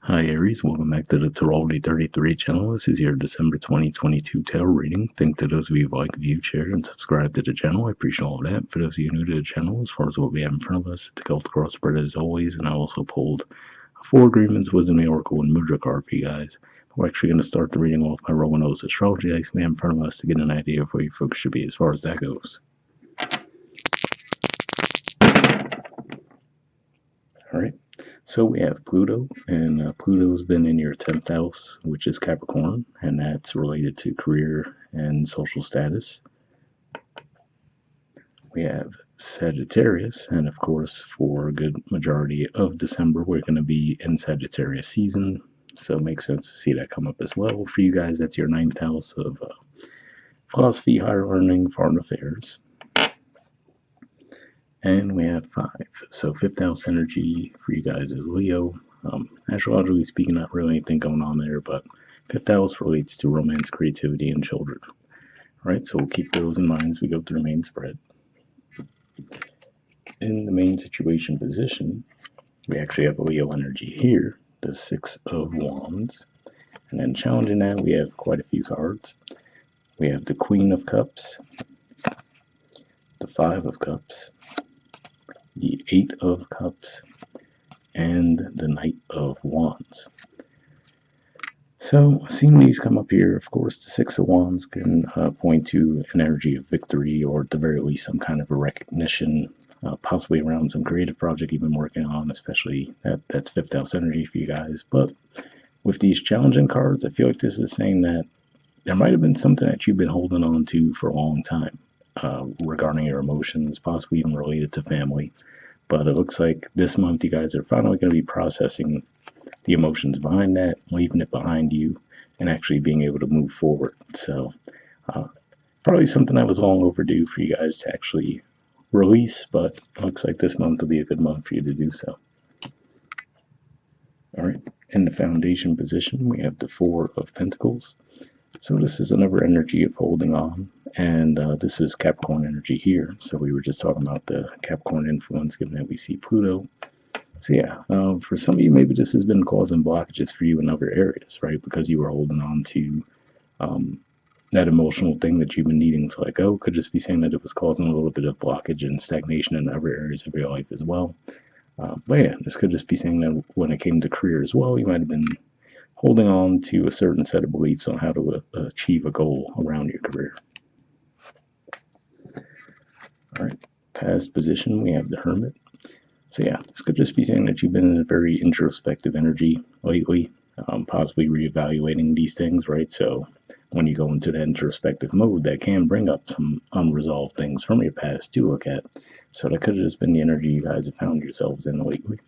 Hi Aries, welcome back to the Astrology 33 channel. This is your December 2022 tarot reading. Thank to those of you who like, view, share, and subscribe to the channel. I appreciate all of that. For those of you new to the channel, as far as what we have in front of us, it's a Celtic crossbred as always, and I also pulled 4 agreements, wisdom, oracle, and Mudra card for you guys. We're actually going to start the reading off by rolling those astrology dice we have in front of us to get an idea of where you folks should be as far as that goes. Alright, so we have Pluto, and Pluto's been in your 10th house, which is Capricorn, and that's related to career and social status. We have Sagittarius, and of course, for a good majority of December, we're going to be in Sagittarius season, so it makes sense to see that come up as well. For you guys, that's your 9th house of philosophy, higher learning, foreign affairs. And we have 5. So 5th house energy for you guys is Leo. Astrologically speaking, not really anything going on there, but 5th house relates to romance, creativity, and children. All right, so we'll keep those in mind as we go through the main spread. In the main situation position, we actually have Leo energy here, the 6 of Wands. And then challenging that, we have quite a few cards. We have the Queen of Cups, the 5 of Cups, the 8 of Cups, and the Knight of Wands. So, seeing these come up here, of course, the 6 of Wands can point to an energy of victory, or at the very least, some kind of a recognition, possibly around some creative project you've been working on, especially that's 5th house energy for you guys. But with these challenging cards, I feel like this is saying that there might have been something that you've been holding on to for a long time regarding your emotions, possibly even related to family. But it looks like this month you guys are finally going to be processing the emotions behind that, leaving it behind you, and actually being able to move forward. So probably something that was long overdue for you guys to actually release, but it looks like this month will be a good month for you to do so. All right, in the foundation position, we have the 4 of Pentacles. So this is another energy of holding on, and this is Capricorn energy here. So we were just talking about the Capricorn influence, given that we see Pluto. So yeah, for some of you, maybe this has been causing blockages for you in other areas, right? Because you were holding on to that emotional thing that you've been needing to let go. Could just be saying that it was causing a little bit of blockage and stagnation in other areas of your life as well. But yeah, this could just be saying that when it came to career as well, you might have been holding on to a certain set of beliefs on how to achieve a goal around your career. All right, past position, we have the Hermit. So yeah, this could just be saying that you've been in a very introspective energy lately, possibly reevaluating these things, right? So when you go into the introspective mode, that can bring up some unresolved things from your past to look at. So that could have just been the energy you guys have found yourselves in lately.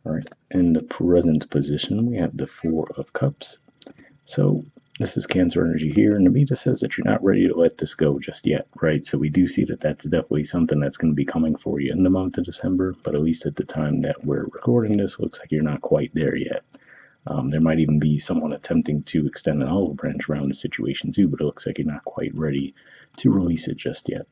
All right, in the present position, we have the 4 of Cups. So this is Cancer energy here, and to me this says that you're not ready to let this go just yet, right? So we do see that that's definitely something that's going to be coming for you in the month of December, but at least at the time that we're recording this, looks like you're not quite there yet. There might even be someone attempting to extend an olive branch around the situation too, but it looks like you're not quite ready to release it just yet.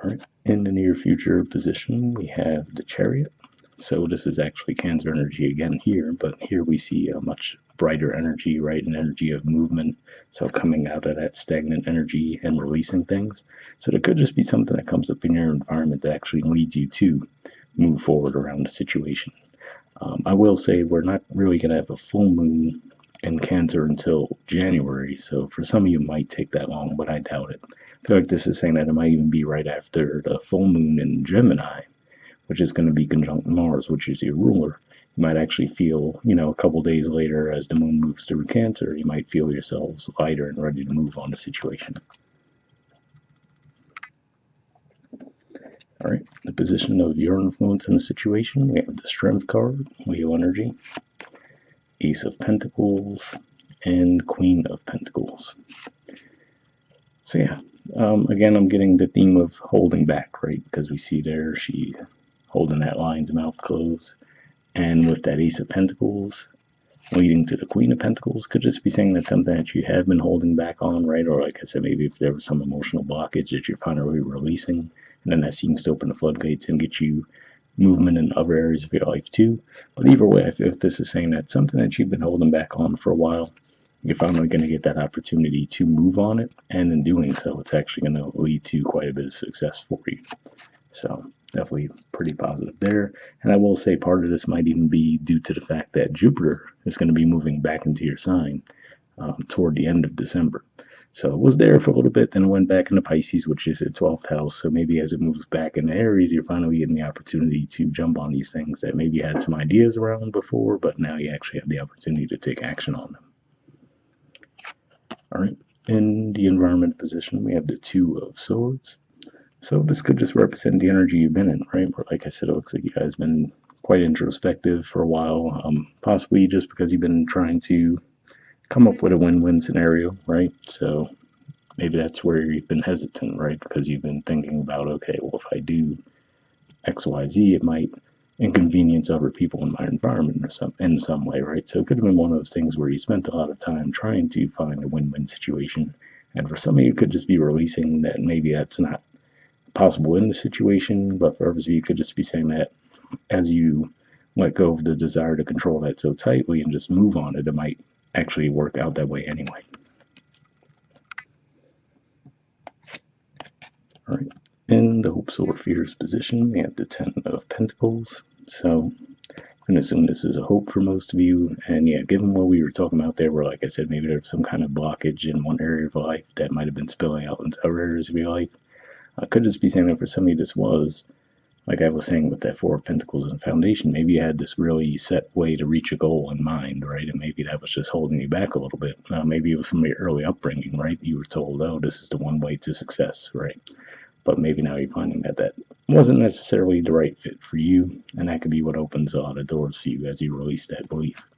All right, in the near future position, we have the Chariot. So this is actually Cancer energy again here, but here we see a much brighter energy, right? An energy of movement. So coming out of that stagnant energy and releasing things. So there could just be something that comes up in your environment that actually leads you to move forward around the situation. I will say we're not really going to have a full moon in Cancer until January, so for some of you it might take that long, but I doubt it. I feel like this is saying that it might even be right after the full moon in Gemini, which is going to be conjunct Mars, which is your ruler. You might actually feel, a couple days later as the moon moves through Cancer, you might feel yourselves lighter and ready to move on the situation. All right, the position of your influence in the situation, we have the Strength card, Leo energy, Ace of Pentacles, and Queen of Pentacles. So yeah, again, I'm getting the theme of holding back, right? Because we see there she holding that lion's mouth closed. And with that Ace of Pentacles leading to the Queen of Pentacles, could just be saying that something that you have been holding back on, right? Or like I said, maybe if there was some emotional blockage that you're finally releasing, And then that seems to open the floodgates and get you movement in other areas of your life too. But either way, I feel if this is saying that something that you've been holding back on for a while, you're finally going to get that opportunity to move on it. And in doing so, it's actually going to lead to quite a bit of success for you. So definitely pretty positive there. And I will say part of this might even be due to the fact that Jupiter is going to be moving back into your sign toward the end of December. So it was there for a little bit, then it went back into Pisces, which is its 12th house. So maybe as it moves back into Aries, you're finally getting the opportunity to jump on these things that maybe you had some ideas around before, but now you actually have the opportunity to take action on them. All right. In the environment position, we have the Two of Swords. So this could just represent the energy you've been in, right? Where, like I said, it looks like you guys have been quite introspective for a while, possibly just because you've been trying to come up with a win-win scenario, right? So maybe that's where you've been hesitant, right? Because you've been thinking about, okay, well, if I do X, Y, Z, it might inconvenience other people in my environment or in some way, right? So it could have been one of those things where you spent a lot of time trying to find a win-win situation. And for some of you, it could just be releasing that maybe that's not possible in the situation, but for others of you, could just be saying that as you let go of the desire to control that so tightly and just move on it, it might actually work out that way anyway. All right. In the hopes or fears position, we have the Ten of Pentacles. So I'm going to assume this is a hope for most of you. And yeah, given what we were talking about there, where, like I said, maybe there's some kind of blockage in one area of life that might have been spilling out into other areas of your life. I could just be saying that for some of you, this was, like I was saying with that Four of Pentacles and Foundation, maybe you had this really set way to reach a goal in mind, right? And maybe that was just holding you back a little bit. Maybe it was from your early upbringing, right? You were told, oh, this is the one way to success, right? But maybe now you're finding that that wasn't necessarily the right fit for you, and that could be what opens a lot of doors for you as you release that belief.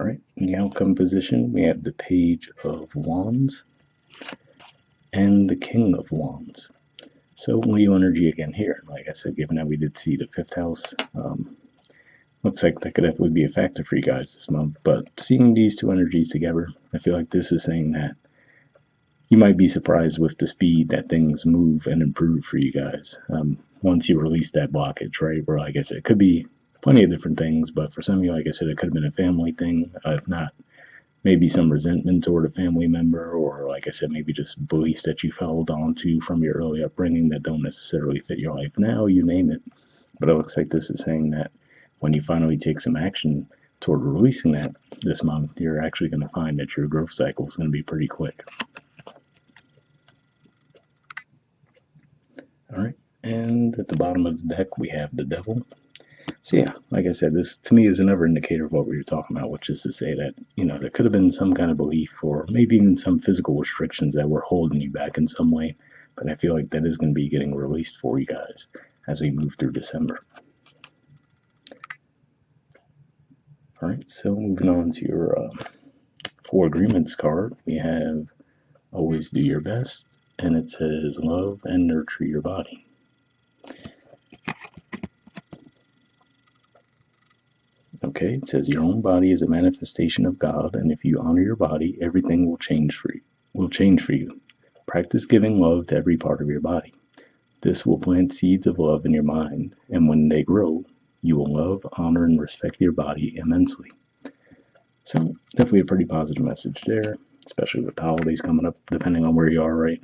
All right, in the outcome position, we have the Page of Wands and the King of Wands. So Leo energy again here. Like I said, given that we did see the 5th house, looks like that could definitely be a factor for you guys this month. But seeing these two energies together, I feel like this is saying that you might be surprised with the speed that things move and improve for you guys once you release that blockage, right? Where, like I said, it could be plenty of different things, but for some of you, like I said, it could have been a family thing. If not, maybe some resentment toward a family member, or like I said, maybe just beliefs that you held on to from your early upbringing that don't necessarily fit your life now, you name it. But it looks like this is saying that when you finally take some action toward releasing that this month, you're actually going to find that your growth cycle is going to be pretty quick. All right, and at the bottom of the deck, we have the Devil. So yeah, like I said, this to me is another indicator of what we were talking about, which is to say that, you know, there could have been some kind of belief or maybe even some physical restrictions that were holding you back in some way. But I feel like that is going to be getting released for you guys as we move through December. All right, so moving on to your 4 agreements card, we have always do your best, and it says love and nurture your body. Okay, it says your own body is a manifestation of God, and if you honor your body, everything will change for you. Practice giving love to every part of your body. This will plant seeds of love in your mind, and when they grow, you will love, honor, and respect your body immensely. So, definitely a pretty positive message there, especially with the holidays coming up, depending on where you are, right?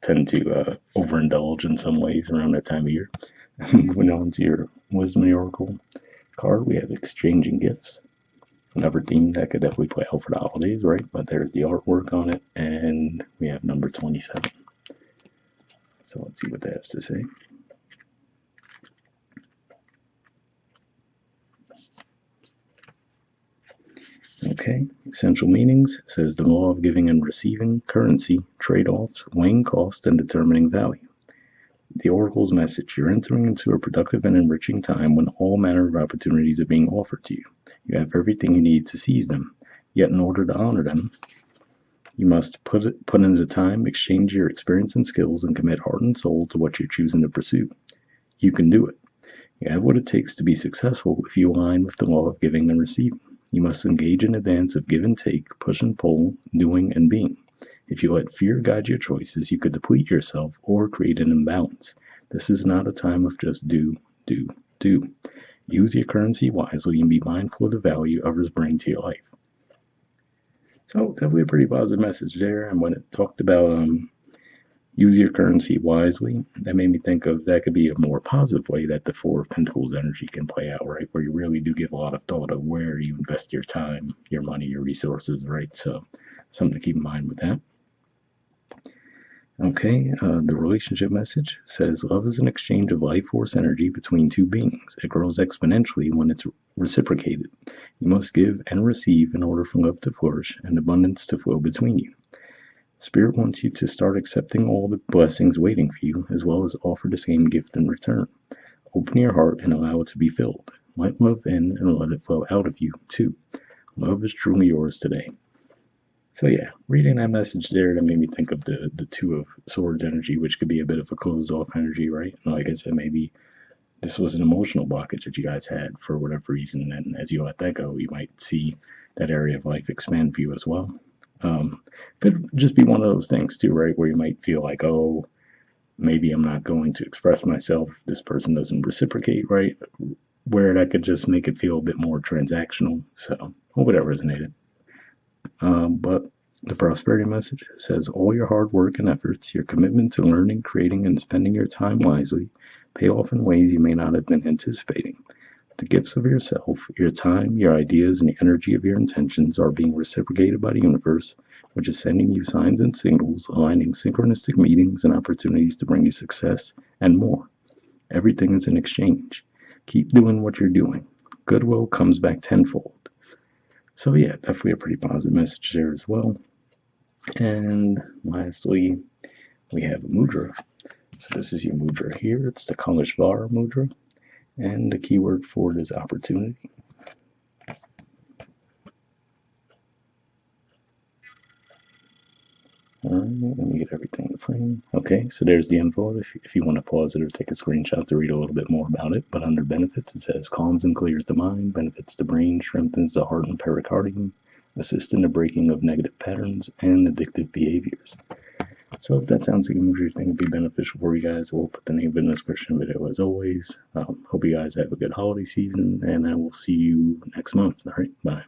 Tend to overindulge in some ways around that time of year. Moving on to your Wisdom Oracle card, we have exchanging gifts. Another theme that could definitely play out for the holidays, right? But there's the artwork on it, and we have number 27. So let's see what that has to say. Okay, essential meanings. It says the law of giving and receiving, currency, trade-offs, weighing cost, and determining value. The Oracle's message: you're entering into a productive and enriching time when all manner of opportunities are being offered to you. You have everything you need to seize them. Yet in order to honor them, you must put in the time, exchange your experience and skills, and commit heart and soul to what you're choosing to pursue. You can do it. You have what it takes to be successful if you align with the law of giving and receiving. You must engage in a dance of give and take, push and pull, doing and being. If you let fear guide your choices, you could deplete yourself or create an imbalance. This is not a time of just do, do, do. Use your currency wisely and be mindful of the value others bring to your life. So definitely a pretty positive message there. And when it talked about use your currency wisely, that made me think of that could be a more positive way that the Four of Pentacles energy can play out, right? Where you really do give a lot of thought of where you invest your time, your money, your resources, right? So something to keep in mind with that. Okay, the relationship message says love is an exchange of life force energy between two beings. It grows exponentially when it's reciprocated. You must give and receive in order for love to flourish and abundance to flow between you. Spirit wants you to start accepting all the blessings waiting for you, as well as offer the same gift in return. Open your heart and allow it to be filled. Let love in and let it flow out of you, too. Love is truly yours today. So yeah, reading that message there, that made me think of the Two of Swords energy, which could be a bit of a closed off energy, right? And like I said, maybe this was an emotional blockage that you guys had for whatever reason, and as you let that go, you might see that area of life expand for you as well. Could just be one of those things too, right? Where you might feel like, oh, maybe I'm not going to express myself. This person doesn't reciprocate, right? Where that could just make it feel a bit more transactional. So, hope that resonated. But the prosperity message says all your hard work and efforts, your commitment to learning, creating, and spending your time wisely pay off in ways you may not have been anticipating. The gifts of yourself, your time, your ideas, and the energy of your intentions are being reciprocated by the universe, which is sending you signs and signals, aligning synchronistic meetings and opportunities to bring you success and more. Everything is an exchange. Keep doing what you're doing. Goodwill comes back tenfold. So yeah, definitely a pretty positive message there as well. And lastly, we have Mudra. So this is your Mudra here. It's the Kaleshvara Mudra. And the keyword for it is opportunity. Alright, let me get everything in frame. Okay, so there's the info if you want to pause it or take a screenshot to read a little bit more about it. But under benefits, it says calms and clears the mind, benefits the brain, strengthens the heart and pericardium, assists in the breaking of negative patterns and addictive behaviors. So if that sounds like a movie you think would be beneficial for you guys, we'll put the name in the description video as always. Hope you guys have a good holiday season, and I will see you next month. All right, bye.